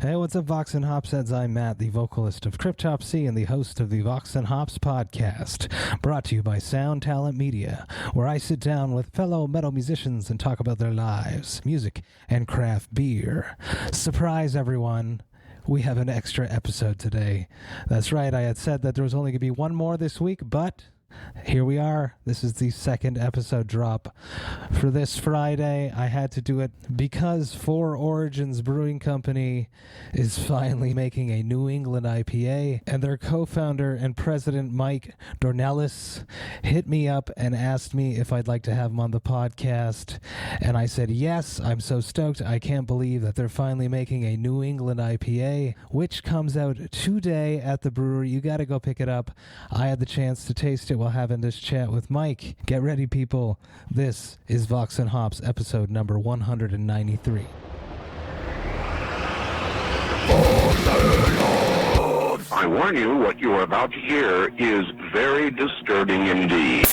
Hey, what's up, Vox and Hops heads? I'm Matt, the vocalist of Cryptopsy and the host of the Vox and Hops podcast, brought to you by Sound Talent Media, where I sit down with fellow metal musicians and talk about their lives, music, and craft beer. Surprise, everyone! We have an extra episode today. That's right, I had said that there was only going to be one more this week, but here we are. This is the second episode drop. For this Friday, I had to do it because Origines Brewing Company is finally making a New England IPA, and their co-founder and president, Mike Dornelis, hit me up and asked me if I'd like to have him on the podcast, and I said yes. I'm so stoked. I can't believe that they're finally making a New England IPA, which comes out today at the brewery. You got to go pick it up. I had the chance to taste it while having this chat with Mike. Get ready, people. This is Vox and Hops, episode number 193. I warn you, what you are about to hear is very disturbing indeed.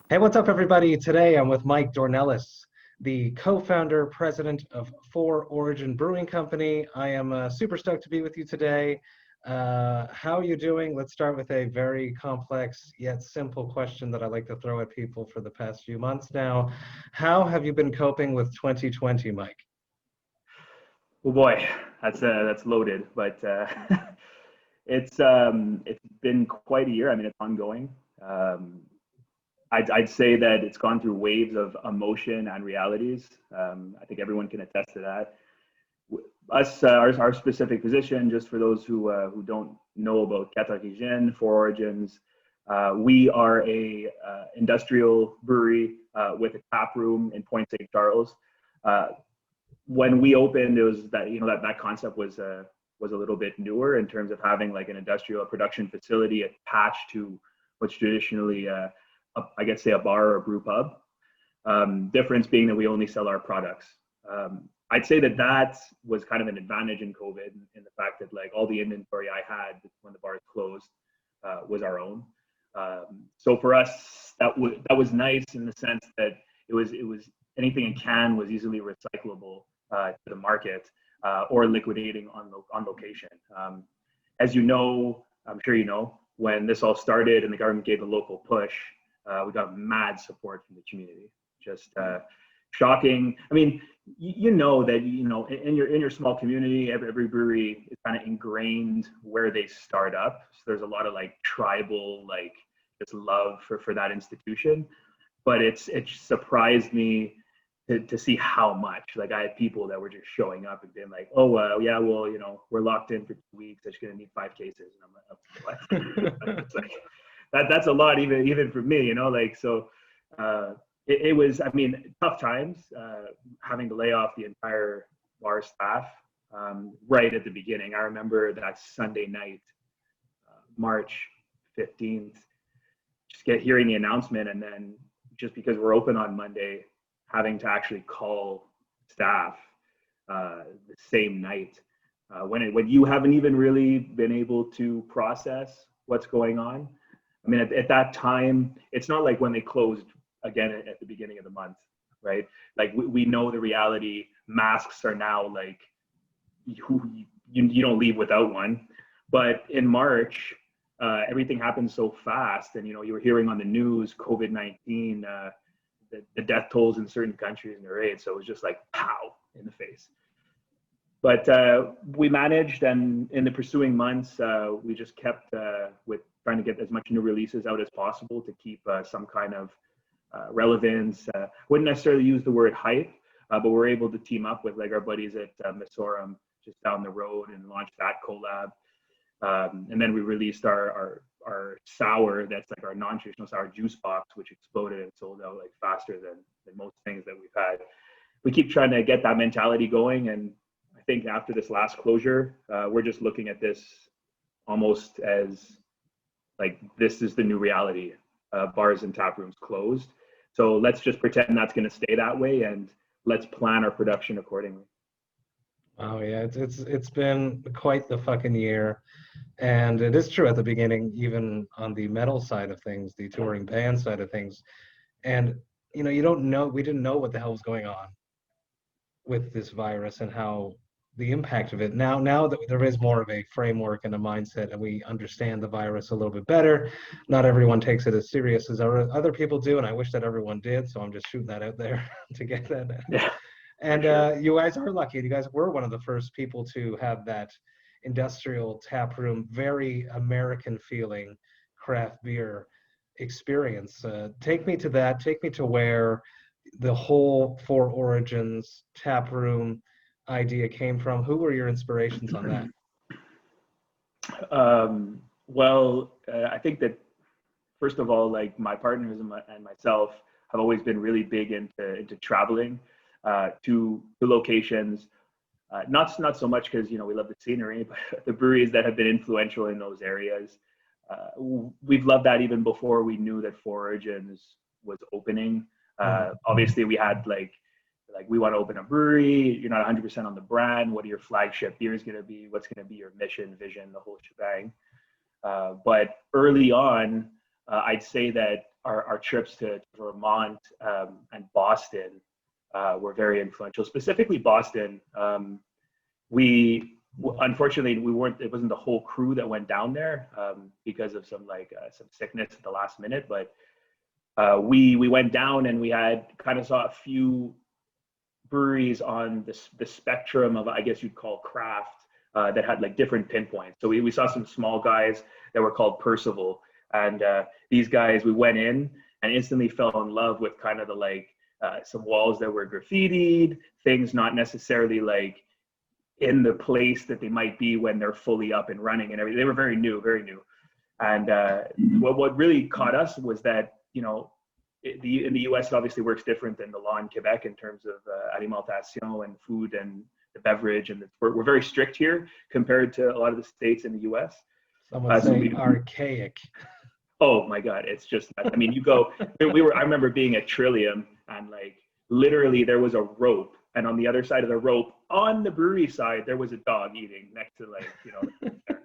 Hey, what's up, everybody? Today I'm with Mike Dornelis, the co-founder, president of Origines Brewing Company. I am super stoked to be with you today. How are you doing? Let's start with a very complex yet simple question that I like to throw at people for the past few months now. How have you been coping with 2020, Mike? Well, boy, that's loaded, but it's been quite a year. I mean, it's ongoing. I'd say that it's gone through waves of emotion and realities. I think everyone can attest to that. Our specific position, just for those who don't know about Catalogne for Origines, we are a industrial brewery with a tap room in Point St. Charles. When we opened, it was that concept was a little bit newer in terms of having like an industrial production facility attached to what's traditionally I guess say a bar or a brew pub. Difference being that we only sell our products. I'd say that was kind of an advantage in COVID, in the fact that like all the inventory I had when the bars closed was our own. So for us, that was nice in the sense that it was anything in can was easily recyclable to the market or liquidating on location. As you know, I'm sure you know, when this all started and the government gave a local push, we got mad support from the community. Just shocking. I mean, you know that in your small community, every brewery is kind of ingrained where they start up. So there's a lot of like tribal just love for that institution. But it's surprised me to see how much. Like I had people that were just showing up and being like, "Oh, yeah, well, we're locked in for 2 weeks. I'm just gonna need 5 cases." And I'm like, "Oh, what?" It's like that's a lot, even for me, so. It was, I mean, tough times, having to lay off the entire bar staff right at the beginning. I remember that Sunday night, March 15th, just hearing the announcement, and then just because we're open on Monday, having to actually call staff the same night when you haven't even really been able to process what's going on. I mean, at that time, it's not like when they closed again at the beginning of the month, right? Like we know the reality. Masks are now like you don't leave without one. But in March, everything happened so fast, and you were hearing on the news COVID-19, the death tolls in certain countries and the rate. So it was just like pow in the face. But we managed, and in the pursuing months, we just kept with trying to get as much new releases out as possible to keep some kind of relevance. Wouldn't necessarily use the word hype, but we're able to team up with like our buddies at Misorum just down the road and launch that collab. And then we released our sour, that's like our non-traditional sour juice box, which exploded and sold out like faster than most things that we've had. We keep trying to get that mentality going, and I think after this last closure, we're just looking at this almost as like this is the new reality. Bars and tap rooms closed. So let's just pretend that's going to stay that way, and let's plan our production accordingly. Oh yeah, it's been quite the fucking year, and it is true at the beginning, even on the metal side of things, the touring band side of things, and you don't know, we didn't know what the hell was going on with this virus and how the impact of it. Now that there is more of a framework and a mindset and we understand the virus a little bit better, not everyone takes it as serious as other people do, and I wish that everyone did, so I'm just shooting that out there to get that. Yeah. And sure. you guys are lucky. You guys were one of the first people to have that industrial tap room, very American feeling craft beer experience. Take me to that. Take me to where the whole For Origins tap room idea came from. Who were your inspirations on that? I think that first of all, like my partners and myself have always been really big into traveling to locations. Not so much because we love the scenery, but the breweries that have been influential in those areas. We've loved that even before we knew that For Origins was opening. Obviously, we had like we want to open a brewery. You're not 100% on the brand. What are your flagship beers going to be? What's going to be your mission, vision, the whole shebang? But early on, I'd say that our trips to Vermont and Boston were very influential. Specifically, Boston. Unfortunately, we weren't. It wasn't the whole crew that went down there because of some sickness at the last minute. But we went down and we kind of saw a few breweries on the spectrum of, I guess you'd call craft, that had like different pinpoints. So we saw some small guys that were called Percival, and these guys, we went in and instantly fell in love with kind of the some walls that were graffitied, things not necessarily like in the place that they might be when they're fully up and running and everything. They were very new, very new. And what really caught us was that in the U.S. it obviously works different than the law in Quebec in terms of alimentation and food and the beverage, and we're very strict here compared to a lot of the states in the U.S. Some would say archaic. Oh my God, it's just, I mean, you go, I remember being at Trillium and like literally there was a rope, and on the other side of the rope, on the brewery side, there was a dog eating next to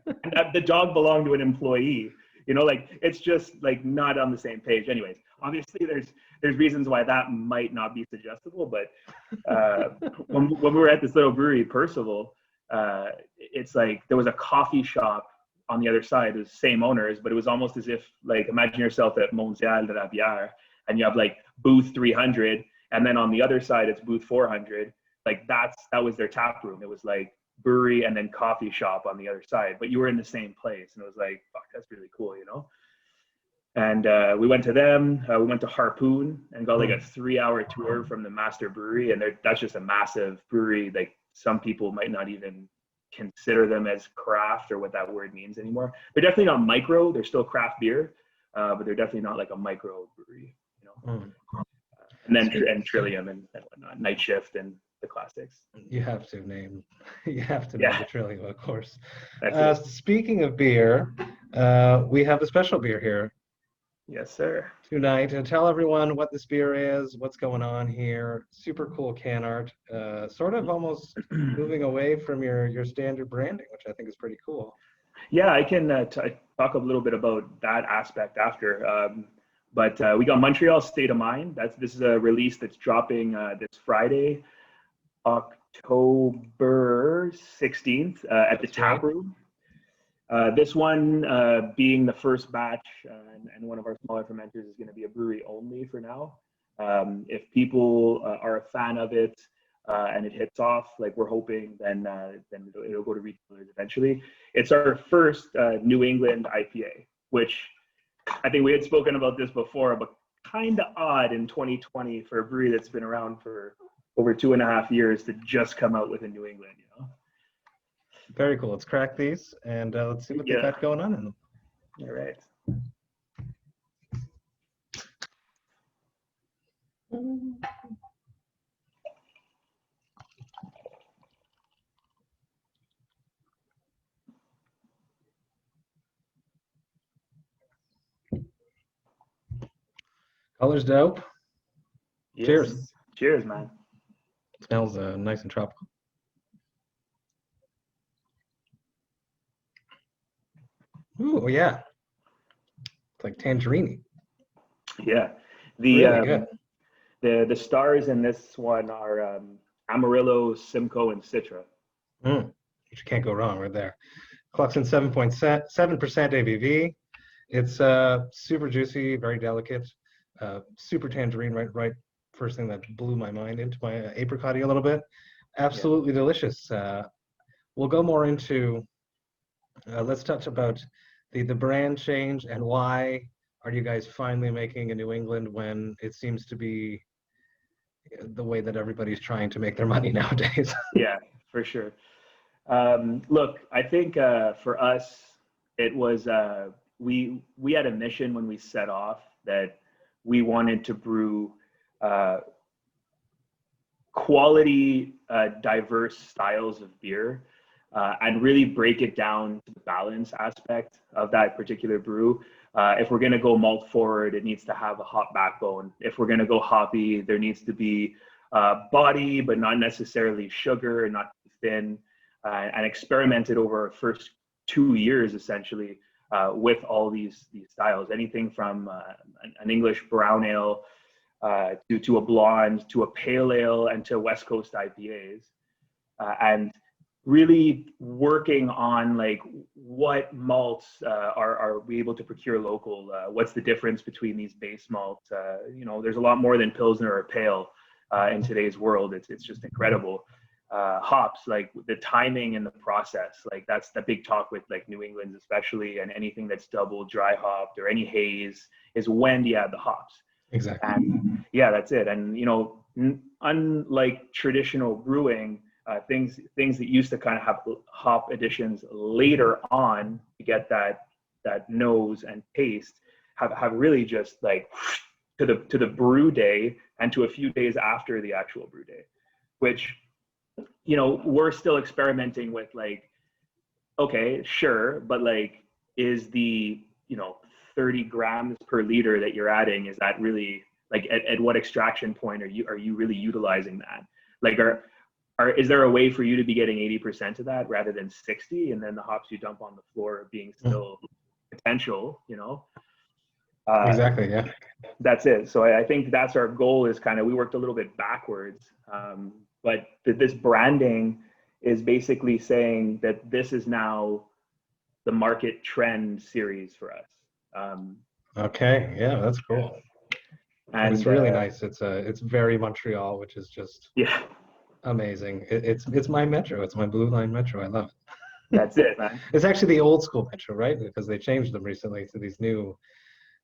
and the dog belonged to an employee. It's just like not on the same page. Anyways, obviously there's reasons why that might not be suggestible, but when we were at this little brewery, Percival, it's like there was a coffee shop on the other side. It was the same owners, but it was almost as if like imagine yourself at Montreal de la Bière and you have like booth 300, and then on the other side it's booth 400. Like that was their tap room. It was like brewery and then coffee shop on the other side, but you were in the same place, and it was like, fuck, that's really cool, And we went to them. We went to Harpoon and got like a 3-hour tour from the master brewery, and that's just a massive brewery. Like some people might not even consider them as craft or what that word means anymore. They're definitely not micro. They're still craft beer, but they're definitely not like a micro brewery, And then and Trillium and whatnot, Night Shift and the classics. You have to name the Trillium, of course. Speaking of beer, we have a special beer here. Yes, sir. Tonight, and tell everyone what this beer is, what's going on here. Super cool can art, sort of almost moving away from your standard branding, which I think is pretty cool. Yeah, I can talk a little bit about that aspect after. But we got Montreal State of Mind. This is a release that's dropping this Friday, October 16th at the Tap Room. This one being the first batch and one of our smaller fermenters is going to be a brewery only for now. If people are a fan of it and it hits off, like we're hoping, then it'll go to retailers eventually. It's our first New England IPA, which I think we had spoken about this before, but kind of odd in 2020 for a brewery that's been around for over 2.5 years to just come out with a New England, Very cool. Let's crack these and let's see what they got going on in them. All right. Color's dope. Yes. Cheers. Cheers, man. It smells nice and tropical. Ooh, yeah. It's like tangerine. Yeah. Really good. The stars in this one are Amarillo, Simcoe, and Citra. Which you can't go wrong right there. Clocks in 7.7% ABV. It's super juicy, very delicate, super tangerine. Right, first thing that blew my mind into my apricot-y a little bit. Absolutely delicious. We'll go more into. Let's touch about the brand change and why are you guys finally making a New England when it seems to be the way that everybody's trying to make their money nowadays. Yeah, for sure. Look, I think for us, it was we had a mission when we set off that we wanted to brew quality, diverse styles of beer, and really break it down to the balance aspect of that particular brew. If we're going to go malt forward, it needs to have a hop backbone. If we're going to go hoppy, there needs to be body, but not necessarily sugar, not too thin, and experimented over our first 2 years, essentially, with all these styles. Anything from an English brown ale to a blonde, to a pale ale, and to West Coast IPAs. And really working on like what malts are we able to procure local, what's the difference between these base malts. There's a lot more than Pilsner or Pale in today's world. It's just incredible. Hops, like the timing and the process, like that's the big talk with like New England especially, and anything that's double dry hopped or any haze is when do you add the hops. Exactly. And yeah, that's it. And unlike traditional brewing, things that used to kind of have hop additions later on to get that nose and taste have really just like to the brew day and to a few days after the actual brew day, which we're still experimenting with, like, okay, sure, but like, is the 30 grams per liter that you're adding, is that really like at what extraction point are you really utilizing that? Like, is there a way for you to be getting 80% of that rather than 60, and then the hops you dump on the floor being still potential, Exactly, yeah. That's it. So I think that's our goal, is kind of, we worked a little bit backwards, but this branding is basically saying that this is now the market trend series for us. Okay, yeah, that's cool. And it's really nice. It's very Montreal, which is just amazing. It's my metro. It's my blue line metro. I love it. That's it, man. It's actually the old school metro, right? Because they changed them recently to these new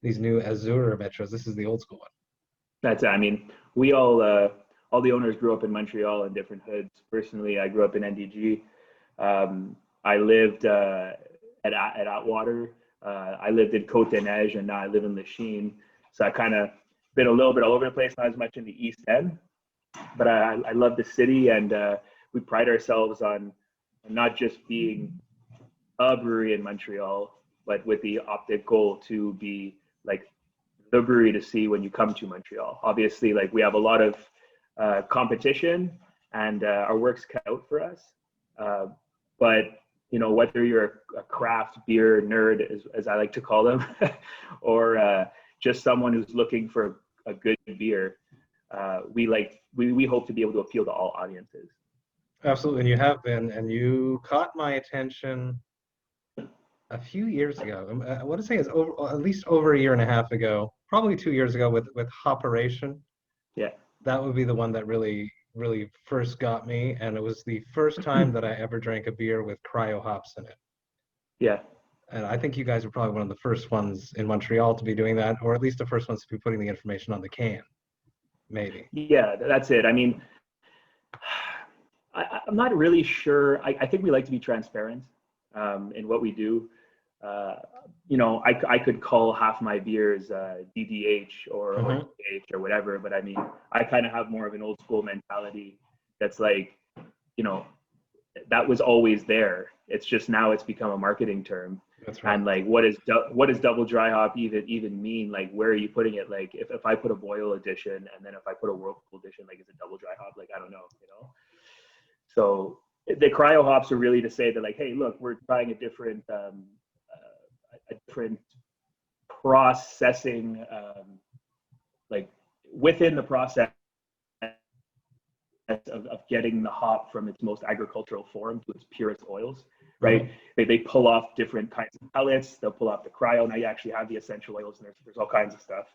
Azure metros. This is the old school one. That's it. I mean, we all the owners grew up in Montreal in different hoods. Personally, I grew up in NDG. I lived at Atwater. I lived in Côte des Neiges, and now I live in Lachine. So I kind of been a little bit all over the place, not as much in the East End. But I love the city, and we pride ourselves on not just being a brewery in Montreal, but with the optic goal to be like the brewery to see when you come to Montreal. Obviously, like, we have a lot of competition, and our work's cut out for us. But whether you're a craft beer nerd, as I like to call them, or just someone who's looking for a good beer, we hope to be able to appeal to all audiences. Absolutely, and you have been, and you caught my attention a few years ago. I want to say it's at least over a year and a half ago, probably 2 years ago, with Hoperation. Yeah, that would be the one that really first got me, and it was the first time that I ever drank a beer with cryo hops in it. Yeah. And I think you guys were probably one of the first ones in Montreal to be doing that, or at least the first ones to be putting the information on the can, maybe. Yeah, that's it. I mean, I'm not really sure. I think we like to be transparent in what we do. I could call half my beers DDH or DH or whatever, but I mean, I kind of have more of an old school mentality that's like, that was always there. It's just now it's become a marketing term. That's right. And like, what does double dry hop even mean? Like, where are you putting it? Like, if I put a boil edition, and then if I put a whirlpool edition, like, is it double dry hop? Like, I don't know, So the cryo hops are really to say that, like, hey, look, we're trying a different processing like within the process of getting the hop from its most agricultural form to its purest oils, right? They pull off different kinds of pellets. They'll pull off the cryo. Now you actually have the essential oils, and there's all kinds of stuff.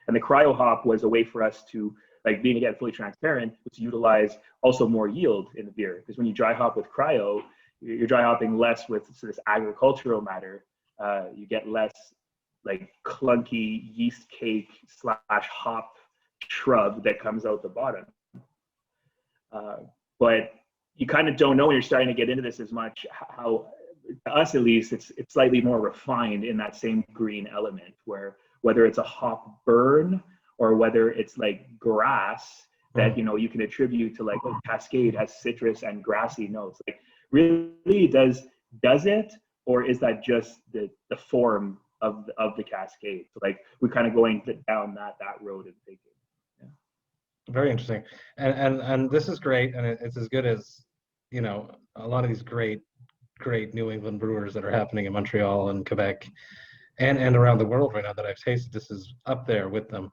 And the cryo hop was a way for us to, like, being again fully transparent, to utilize also more yield in the beer. Because when you dry hop with cryo, you're dry hopping less with this agricultural matter. You get less like clunky yeast cake / hop shrub that comes out the bottom. But you kind of don't know when you're starting to get into this as much how, to us at least, it's slightly more refined in that same green element, where whether it's a hop burn or whether it's like grass that, you know, you can attribute to like, oh, Cascade has citrus and grassy notes. Like, really does it, or is that just the form of the Cascade? So like, we're kind of going down that road and thinking. Very interesting, and this is great, and it's as good as, you know, a lot of these great New England brewers that are happening in Montreal and Quebec and around the world right now that I've tasted. This is up there with them.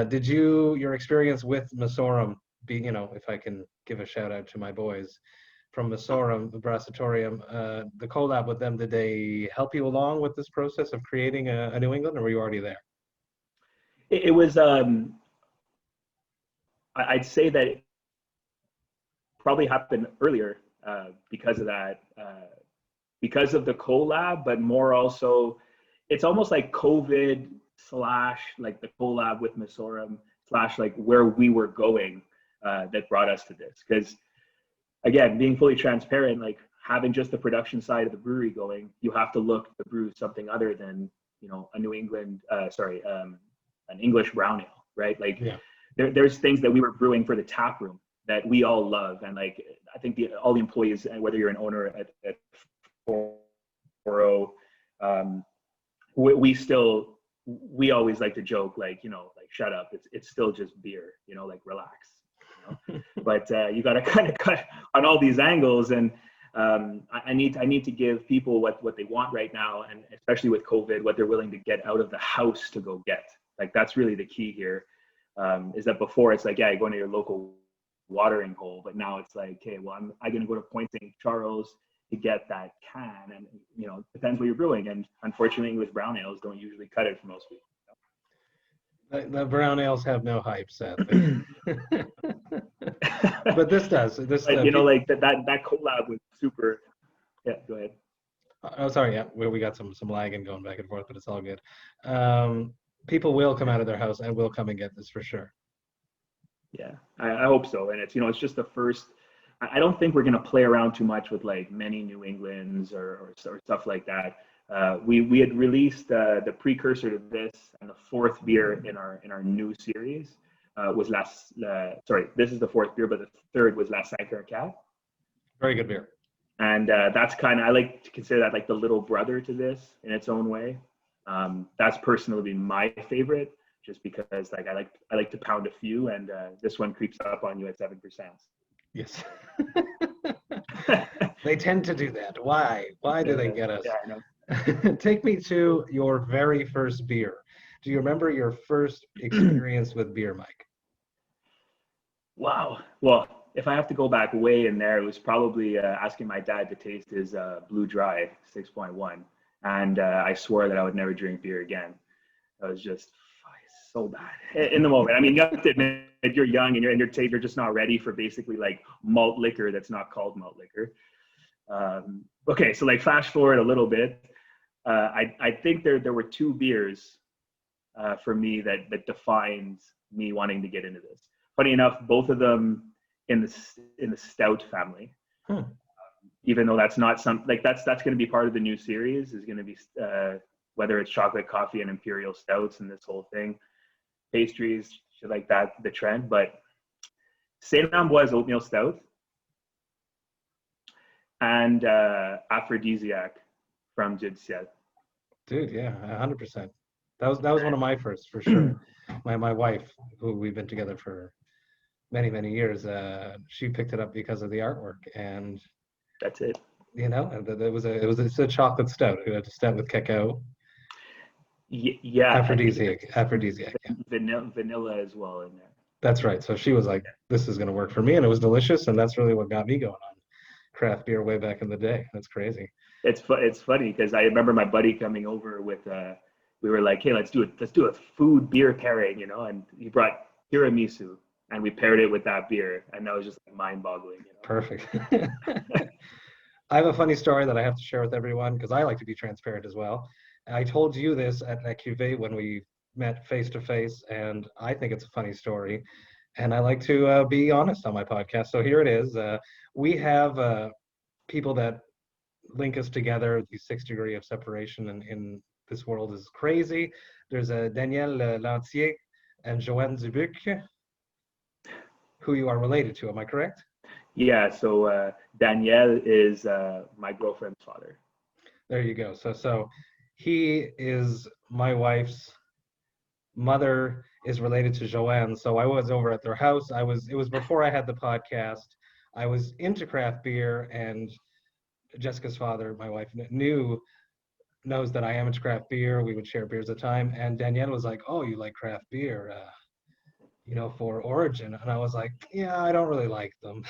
Did your experience with Masorum be, you know, if I can give a shout out to my boys from Masorum, the Brassatorium, the collab with them, did they help you along with this process of creating a New England, or were you already there? It was, I'd say that it probably happened earlier because of that, because of the collab, but more also, it's almost like COVID / like the collab with Masorum / like where we were going that brought us to this. Because again, being fully transparent, like having just the production side of the brewery going, you have to look to brew something other than, you know, a New England, an English brown ale, right? Like, yeah. There's things that we were brewing for the tap room that we all love, and like I think all the employees, and whether you're an owner at 4O, we always like to joke, like, you know, like, shut up, it's still just beer, you know, like, relax, you know? But you got to kind of cut on all these angles, and I need to give people what they want right now, and especially with COVID, what they're willing to get out of the house to go get. Like, that's really the key here. Is that before it's like, yeah, you're going to your local watering hole, but now it's like, okay, well, I'm going to go to Point St. Charles to get that can, and, you know, it depends what you're brewing, and unfortunately English brown ales don't usually cut it for most people. The brown ales have no hype, sadly. But this does. This, you know, like that collab was super. Yeah, go ahead. Oh, sorry. Yeah, we got some lagging going back and forth, but it's all good. People will come out of their house and will come and get this for sure. Yeah, I hope so. And it's, you know, it's just the first. I don't think we're going to play around too much with like many New Englands or stuff like that. We had released the precursor to this, and the fourth beer in our new series was this is the fourth beer, but the third was La Cinquante. Very good beer. And that's kind of, I like to consider that like the little brother to this in its own way. That's personally my favorite, just because like I like to pound a few, and this one creeps up on you at 7%. Yes. They tend to do that. Why do they get us? Yeah, I know. Take me to your very first beer. Do you remember your first experience with beer, Mike? Wow. Well, if I have to go back way in there, it was probably asking my dad to taste his Blue Dry 6.1. And I swore that I would never drink beer again. That was just so bad in the moment. I mean, you have to admit, you're young and you're just not ready for basically like malt liquor that's not called malt liquor. Okay, so like fast forward a little bit. I think there were two beers for me that defined me wanting to get into this. Funny enough, both of them in the stout family. Even though that's not that's going to be part of the new series, is going to be whether it's chocolate, coffee, and imperial stouts and this whole thing, pastries, shit like that, the trend. But Saint Ambroise oatmeal stout and Aphrodisiac from Jude Ciel. Dude, yeah, 100%. That was one of my first, for sure. My wife, who we've been together for many years, she picked it up because of the artwork, and that's it. You know, it's a chocolate stout. It's a stout with cacao. Yeah, aphrodisiac. Yeah. vanilla as well in there. That's right. So she was like, "This is going to work for me," and it was delicious, and that's really what got me going on craft beer way back in the day. That's crazy. It's funny because I remember my buddy coming over with we were like, hey, let's do a food beer pairing, and he brought tiramisu and we paired it with that beer, and that was just like mind-boggling. Perfect. I have a funny story that I have to share with everyone because I like to be transparent as well. I told you this at La Cuvée when we met face to face, and I think it's a funny story. And I like to be honest on my podcast. So here it is. We have people that link us together. The 6 degree of separation in this world is crazy. There's a Danielle Lantier and Joanne Dubuc, who you are related to. Am I correct? Yeah. So Danielle is my girlfriend's father. There you go. So he is my wife's mother is related to Joanne. So I was over at their house. It was before I had the podcast. I was into craft beer, and Jessica's father, my wife, knows that I am into craft beer. We would share beers at a time. And Danielle was like, "Oh, you like craft beer, for Origin?" And I was like, "Yeah, I don't really like them."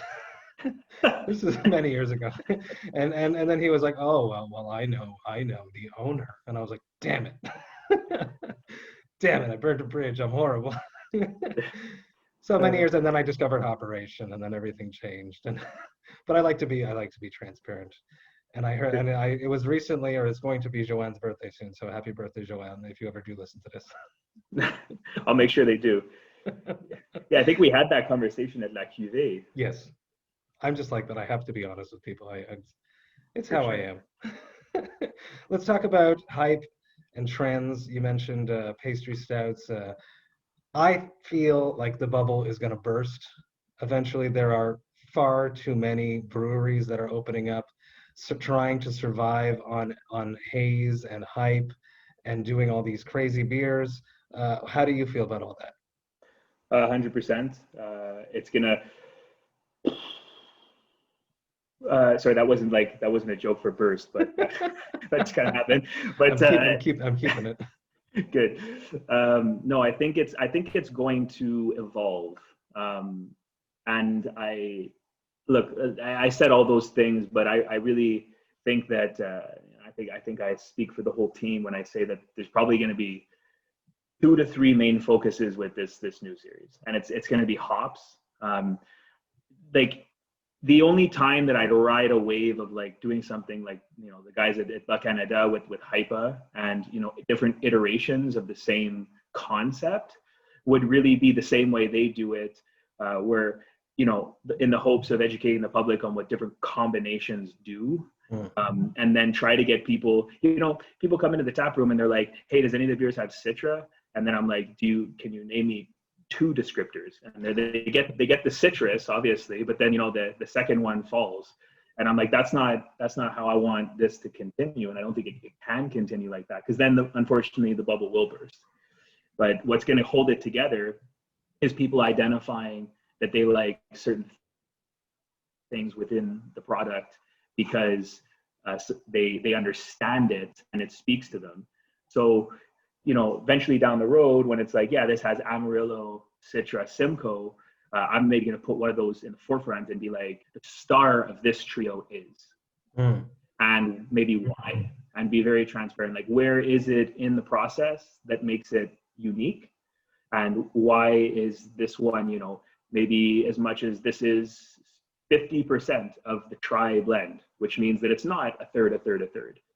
This is many years ago. And then he was like, "Oh, well, I know the owner." And I was like, "Damn it." Damn it, I burned a bridge. I'm horrible. So many years, and then I discovered Operation, and then everything changed. But I like to be transparent. And I heard, it was recently, or it's going to be Joanne's birthday soon. So happy birthday, Joanne, if you ever do listen to this. I'll make sure they do. Yeah, I think we had that conversation at La Cuvée. Yes. I'm just like that. I have to be honest with people. It's how I am. Let's talk about hype and trends. You mentioned pastry stouts. I feel like the bubble is going to burst. Eventually, there are far too many breweries that are opening up, so trying to survive on haze and hype and doing all these crazy beers. How do you feel about all that? 100%. It's gonna. Sorry, that wasn't a joke for burst, but that's kind of happened. But I'm keeping it. Good. No, I think it's going to evolve. And I said all those things, but I really think that I think I speak for the whole team when I say that there's probably going to be 2 to 3 main focuses with this new series, and it's going to be hops. The only time that I'd ride a wave of doing something like the guys at Bas Canada with NEIPA and different iterations of the same concept would really be the same way they do it, where in the hopes of educating the public on what different combinations do. And then try to get people come into the tap room and they're like, "Hey, does any of the beers have Citra?" And then I'm like, can you name me 2 descriptors? And they get the citrus, obviously, but then the second one falls. And I'm like, that's not how I want this to continue. And I don't think it can continue like that, because then unfortunately the bubble will burst. But what's going to hold it together is people identifying that they like certain things within the product because they understand it and it speaks to them. So eventually down the road, when it's like, yeah, this has Amarillo, Citra, Simcoe, I'm maybe going to put one of those in the forefront and be like, the star of this trio is, and maybe why, and be very transparent. Like, where is it in the process that makes it unique, and why is this one, maybe as much as this is 50% of the try blend, which means that it's not a third.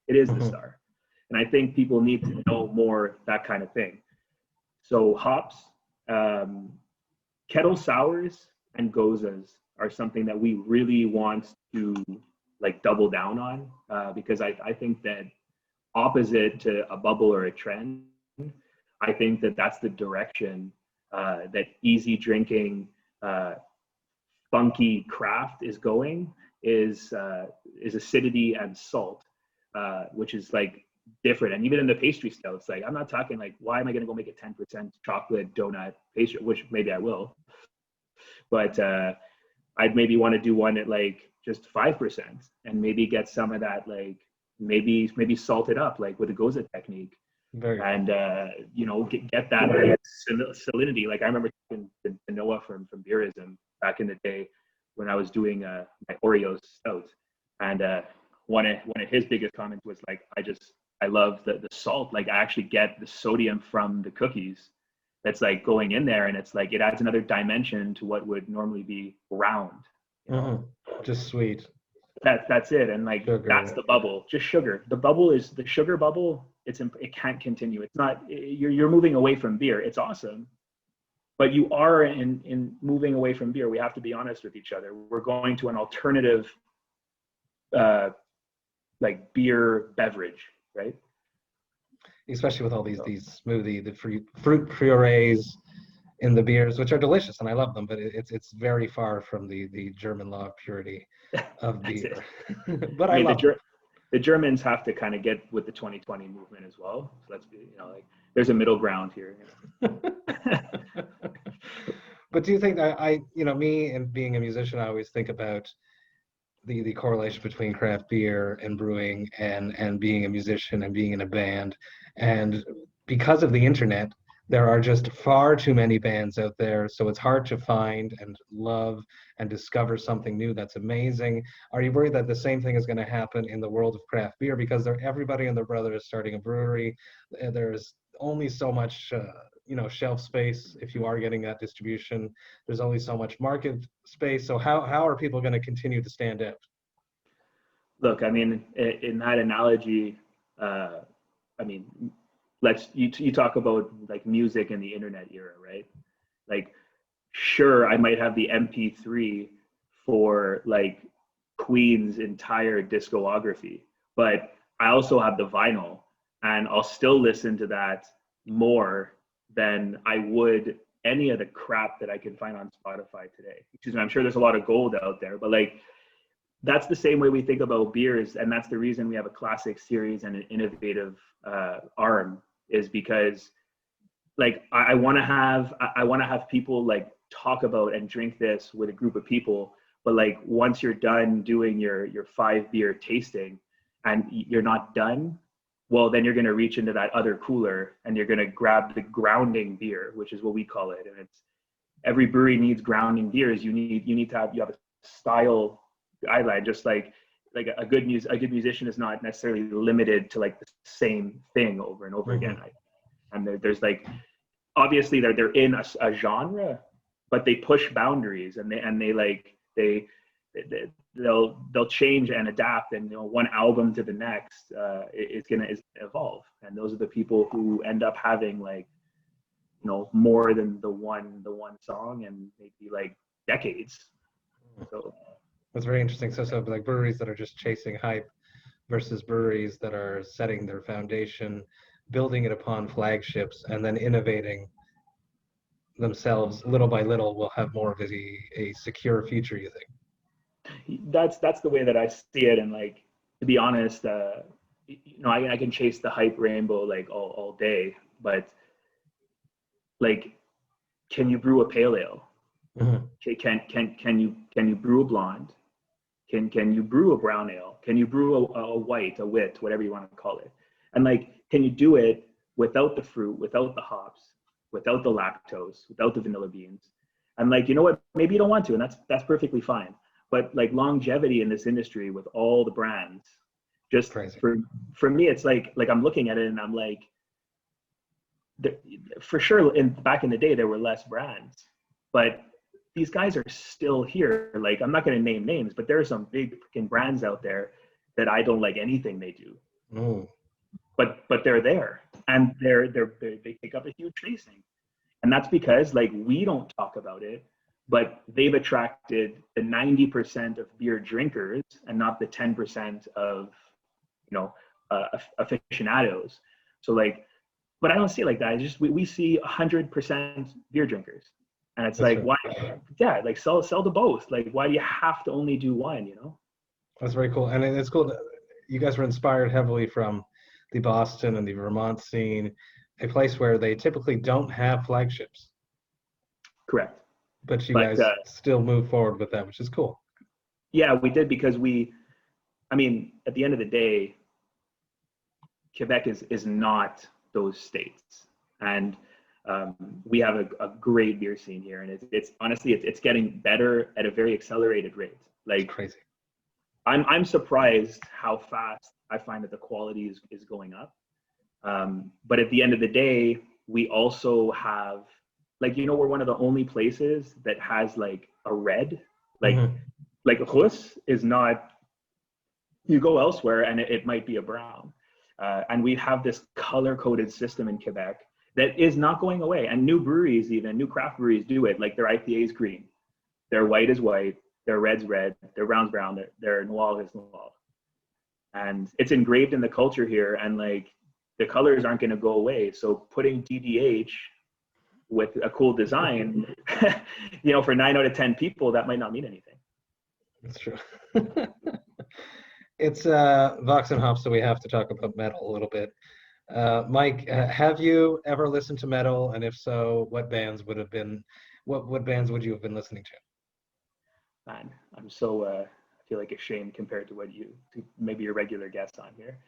It is the star. And I think people need to know more that kind of thing. So hops, kettle sours and gozas are something that we really want to double down on, because I think that opposite to a bubble or a trend, I think that that's the direction that easy drinking, funky craft is going, is acidity and salt, which is different. And even in the pastry style, it's I'm not talking why am I going to go make a 10% chocolate donut pastry, which maybe I will, but I'd maybe want to do one at just 5% and maybe get some of that maybe salt it up with a goza technique, and get that like salinity. Like I remember talking to Noah from Beerism back in the day when I was doing my Oreo stout, and one of his biggest comments was like, I love the salt. Like I actually get the sodium from the cookies that's like going in there, and it's like it adds another dimension to what would normally be round. Just sweet. That's it, and like sugar. That's the bubble, just sugar. The bubble is the sugar bubble. It can't continue. It's not. You're moving away from beer. It's awesome, but you are in moving away from beer. We have to be honest with each other. We're going to an alternative, like beer beverage, right? Especially with all these smoothie, the fruit purees in the beers, which are delicious and I love them, but it's very far from the German law of purity of beer. But I love the Germans have to kind of get with the 2020 movement as well. So let's be, like there's a middle ground here. But do you think that me and being a musician, I always think about the correlation between craft beer and brewing and being a musician and being in a band. And because of the internet, there are just far too many bands out there. So it's hard to find and love and discover something new that's amazing. Are you worried that the same thing is going to happen in the world of craft beer? Because everybody and their brother is starting a brewery. There's only so much shelf space if you are getting that distribution. There's only so much market space. So how are people going to continue to stand out? Look, I mean, in that analogy, you talk about like music in the internet era, right? Like, sure, I might have the MP3 for like Queen's entire discography, but I also have the vinyl, and I'll still listen to that more than I would any of the crap that I can find on Spotify today. Excuse me, I'm sure there's a lot of gold out there, but like that's the same way we think about beers, and that's the reason we have a classic series and an innovative arm, is because like I want to have people like talk about and drink this with a group of people, but like once you're done doing your 5 beer tasting and you're not done, well, then you're going to reach into that other cooler and you're going to grab the grounding beer, which is what we call it. And it's every brewery needs grounding beers. You have a style guideline, just like a good musician is not necessarily limited to like the same thing over and over again. And there's like, obviously they're in a genre, but they push boundaries and they'll change and adapt, and one album to the next is gonna evolve, and those are the people who end up having like more than the one song, and maybe like decades. So that's very interesting. So like breweries that are just chasing hype versus breweries that are setting their foundation, building it upon flagships, and then innovating themselves little by little will have more of a secure future, you think? That's the way that I see it. And like, to be honest, I can chase the hype rainbow like all day, but like, can you brew a pale ale? Can you brew a blonde? Can you brew a brown ale? Can you brew a white, a wit, whatever you want to call it? And like, can you do it without the fruit, without the hops, without the lactose, without the vanilla beans? And like, you know what? Maybe you don't want to, and that's perfectly fine. But like longevity in this industry with all the brands, just crazy. For me, it's like I'm looking at it and I'm like, for sure, back in the day there were less brands, but these guys are still here. Like, I'm not going to name names, but there are some big freaking brands out there that I don't like anything they do. But they're there, and they take up a huge facing, and that's because like we don't talk about it. But they've attracted the 90% of beer drinkers and not the 10% of, aficionados. So like, but I don't see it like that. It's just, we see 100% beer drinkers. And it's that's like, right. Why? Yeah, like sell to both. Like, why do you have to only do one, That's very cool. And it's cool that you guys were inspired heavily from the Boston and the Vermont scene, a place where they typically don't have flagships. Correct. But you guys still move forward with that, which is cool. Yeah, we did, because at the end of the day, Quebec is not those states. And we have a great beer scene here, and it's honestly it's getting better at a very accelerated rate. Like, It's crazy. I'm surprised how fast I find that the quality is going up. But at the end of the day, we also have, like, we're one of the only places that has like a red, like like Rus is not. You go elsewhere and it might be a brown, and we have this color-coded system in Quebec that is not going away. And new breweries, even new craft breweries, do it. Like, their IPA is green, their white is white, their red's red, their brown's brown, their noir is noir, and it's engraved in the culture here. And like, the colors aren't going to go away. So putting DDH with a cool design, for 9 out of 10 people, that might not mean anything. That's true. It's Vox&Hops, so we have to talk about metal a little bit. Mike, have you ever listened to metal? And if so, what bands would you have been listening to? Man, I'm so I feel like ashamed compared to maybe your regular guest on here.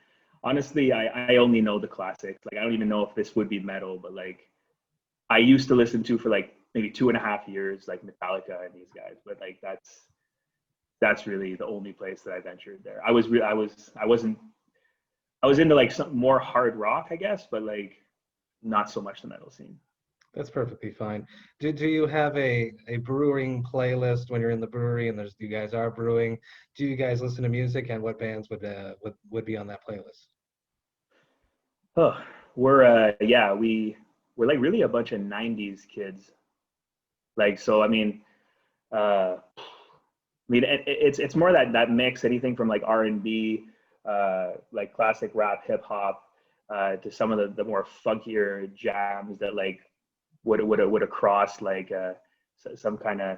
Honestly, I only know the classics. Like, I don't even know if this would be metal, but like, I used to listen to for like maybe 2.5 years, like Metallica and these guys. But like, that's really the only place that I ventured there. I was into like some more hard rock, I guess, but like not so much the metal scene. That's perfectly fine. Do you have a brewing playlist when you're in the brewery and you guys are brewing? Do you guys listen to music, and what bands would be on that playlist? Oh, we're like really a bunch of 90s kids. Like, so it's more that mix, anything from like R&B, like classic rap, hip hop, to some of the more funkier jams that like would have crossed like some kind of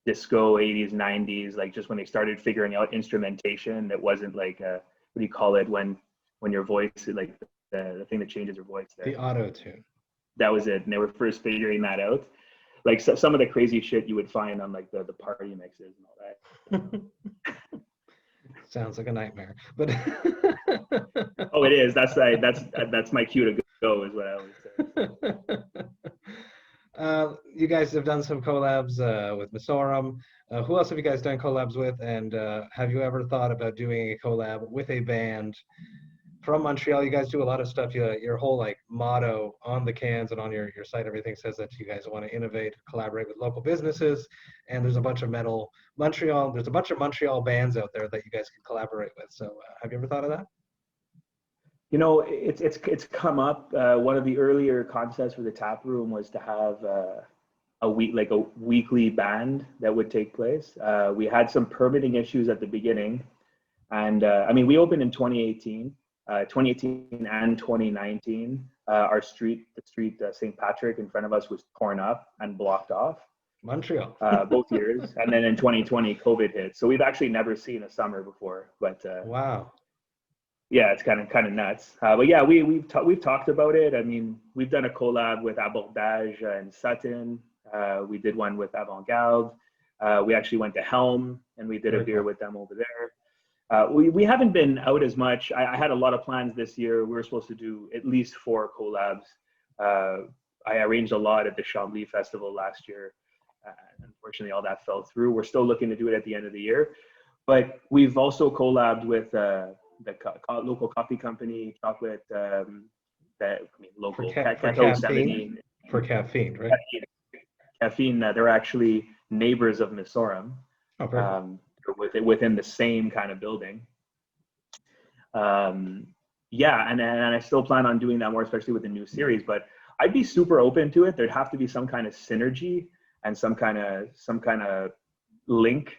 disco 80s, 90s, like just when they started figuring out instrumentation that wasn't like what do you call it when your voice, like the thing that changes your voice there. The auto tune. That was it, and they were first figuring that out. Like, some of the crazy shit you would find on like the party mixes and all that. Sounds like a nightmare, but oh, it is. That's my cue to go, is what I always say. You guys have done some collabs with Misorum. Who else have you guys done collabs with? And have you ever thought about doing a collab with a band from Montreal? You guys do a lot of stuff. Your whole like motto on the cans and on your site, everything says that you guys want to innovate, collaborate with local businesses. And there's a bunch of there's a bunch of Montreal bands out there that you guys can collaborate with. So have you ever thought of that? It's come up. One of the earlier concepts for the tap room was to have a weekly band that would take place. We had some permitting issues at the beginning, and we opened in 2018. 2018 and 2019, the street St. Patrick in front of us was torn up and blocked off. Montreal. Both years, and then in 2020, COVID hit. So we've actually never seen a summer before. But wow. Yeah, it's kind of nuts. But yeah, we've talked about it. I mean, we've done a collab with Abordage and Sutton. We did one with Avant Garde. We actually went to Helm and we did a beer with them over there. We haven't been out as much. I had a lot of plans this year. We were supposed to do at least 4 collabs. I arranged a lot at the Chambly Festival last year. Unfortunately, all that fell through. We're still looking to do it at the end of the year. But we've also collabed with the local coffee company, chocolate, local. For caffeine, right? Caffeine, they're actually neighbors of Misorum. Oh, within the same kind of building. Yeah, and I still plan on doing that more, especially with the new series, but I'd be super open to it. There'd have to be some kind of synergy and some kind of link.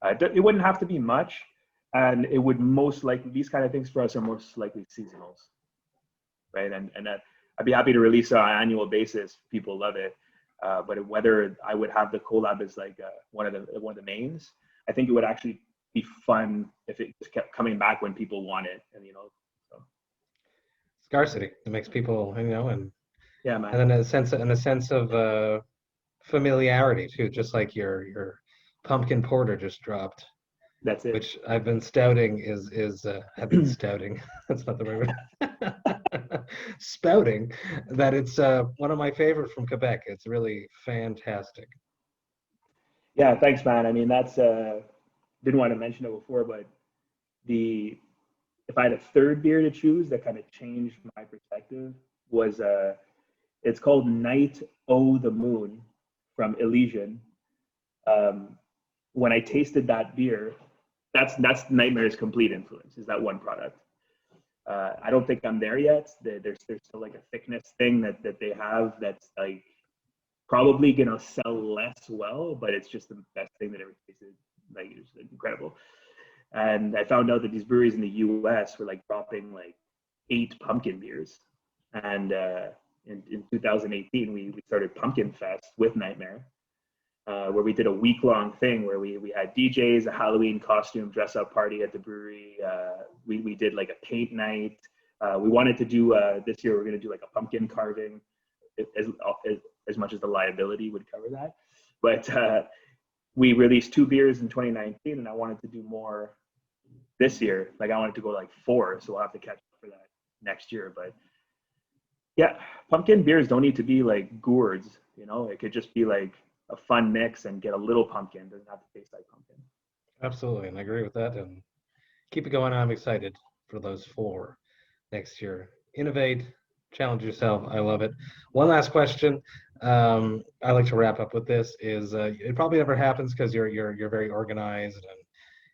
It wouldn't have to be much, and it would most likely, these kind of things for us are most likely seasonals, right? And I'd be happy to release on an annual basis. People love it, but whether I would have the collab as like one of the mains, I think it would actually be fun if it just kept coming back when people want it, and so. Scarcity. It makes people, and yeah, man. And then a sense of familiarity too, just like your pumpkin porter just dropped. That's it. Which I've been stouting I've been stouting. That's not the right word. spouting that it's one of my favorite from Quebec. It's really fantastic. Yeah, thanks, man. I mean, that's didn't want to mention it before, but if I had a third beer to choose that kind of changed my perspective was it's called Night O the Moon from Elysian. When I tasted that beer, that's Nightmare's complete influence, is that one product. I don't think I'm there yet. There's still like a thickness thing that they have that's like probably gonna sell less well, but it's just the best thing that ever tasted. Like, it's incredible. And I found out that these breweries in the US were like dropping like 8 pumpkin beers. And in 2018, we started Pumpkin Fest with Nightmare, where we did a week-long thing where we had DJs, a Halloween costume dress-up party at the brewery. We did like a paint night. We wanted to do, this year we're going to do like a pumpkin carving, as much as the liability would cover that. But we released 2 beers in 2019, and I wanted to do more this year. Like, I wanted to go like 4, so we'll have to catch up for that next year. But yeah, pumpkin beers don't need to be like gourds, you know? It could just be like a fun mix and get a little pumpkin. It doesn't have to taste like pumpkin. Absolutely, and I agree with that. And keep it going. I'm excited for those 4 next year. Innovate, challenge yourself. I love it. One last question. I like to wrap up with this. Is it probably never happens because you're very organized and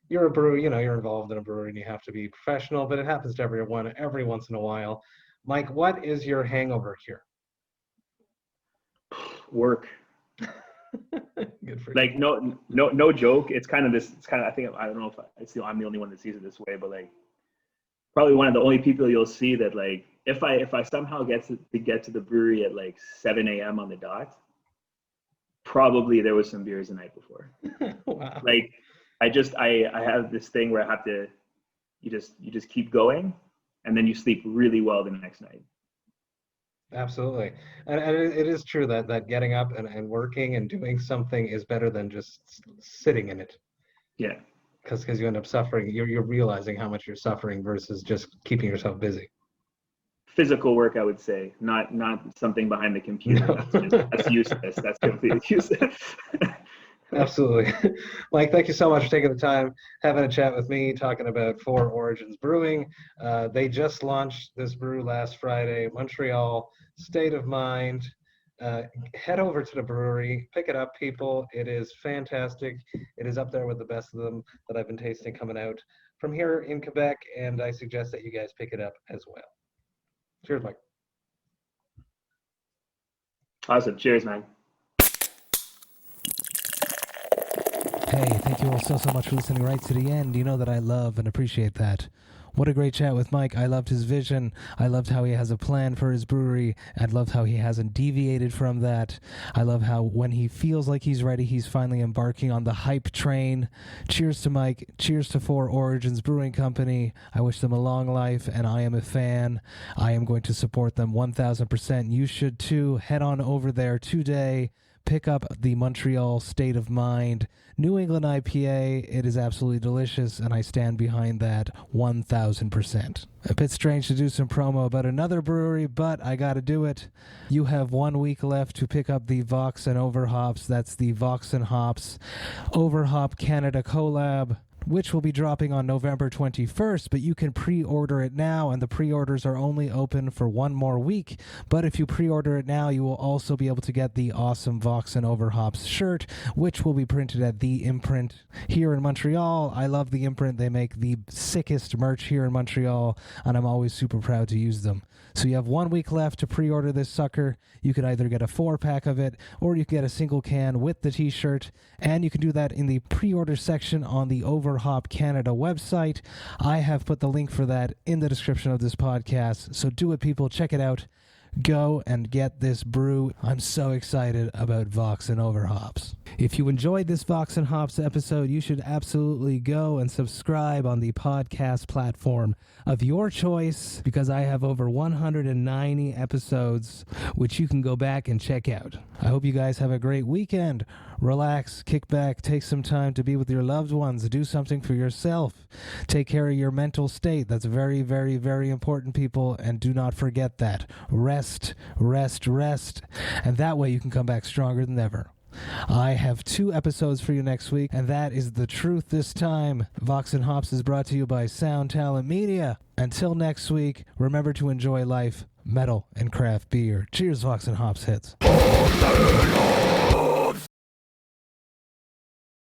you're a brewer. You know, you're involved in a brewery and you have to be professional. But it happens to everyone every once in a while. Mike, what is your hangover cure? Work. Good for like you. no joke. It's kind of this. It's kind of, I don't know if I'm the only one that sees it this way, but like probably one of the only people you'll see that like if I somehow get to the brewery at like 7 a.m. on the dot, probably there was some beers the night before. Wow. Like I have this thing where I have to you just keep going, and then you sleep really well the next night. Absolutely. And it is true that getting up and working and doing something is better than just sitting in it. Yeah. Because you end up suffering. You're realizing how much you're suffering versus just keeping yourself busy. Physical work, I would say, not something behind the computer. No. That's useless. That's completely useless. Absolutely. Mike, thank you so much for taking the time, having a chat with me, talking about 4 Origins Brewing. They just launched this brew last Friday, Montreal State of Mind. Head over to the brewery, pick it up, people. It is fantastic. It is up there with the best of them that I've been tasting coming out from here in Quebec, and I suggest that you guys pick it up as well. Cheers, Mike. Awesome. Cheers, man. Hey, thank you all so much for listening right to the end. You know that I love and appreciate that. What a great chat with Mike. I loved his vision. I loved how he has a plan for his brewery. I loved how he hasn't deviated from that. I love how when he feels like he's ready, he's finally embarking on the hype train. Cheers to Mike. Cheers to 4 Origins Brewing Company. I wish them a long life, and I am a fan. I am going to support them 1,000%. You should too. Head on over there today. Pick up the Montreal State of Mind New England IPA. It is absolutely delicious, and I stand behind that 1,000%. A bit strange to do some promo about another brewery, but I gotta do it. You have 1 week left to pick up the Vox&Overhops. That's the Vox&Hops Overhop Canada collab, which will be dropping on November 21st, but you can pre-order it now, and the pre-orders are only open for 1 more week. But if you pre-order it now, you will also be able to get the awesome Vox&Overhops shirt, which will be printed at The Imprint here in Montreal. I love The Imprint. They make the sickest merch here in Montreal, and I'm always super proud to use them. So you have 1 week left to pre-order this sucker. You can either get a 4-pack of it, or you can get a single can with the t-shirt, and you can do that in the pre-order section on the Overhop Canada website. I have put the link for that in the description of this podcast, so do it, people. Check it out. Go and get this brew. I'm so excited about Vox&Overhops. If you enjoyed this Vox&Hops episode, you should absolutely go and subscribe on the podcast platform of your choice, because I have over 190 episodes, which you can go back and check out. I hope you guys have a great weekend. Relax, kick back, take some time to be with your loved ones, do something for yourself. Take care of your mental state. That's very, very, very important, people, and do not forget that. Rest, rest, rest, and that way you can come back stronger than ever. I have 2 episodes for you next week, and that is the truth this time. Vox and Hops is brought to you by Sound Talent Media. Until next week, remember to enjoy life, metal, and craft beer. Cheers, Vox and Hops hits.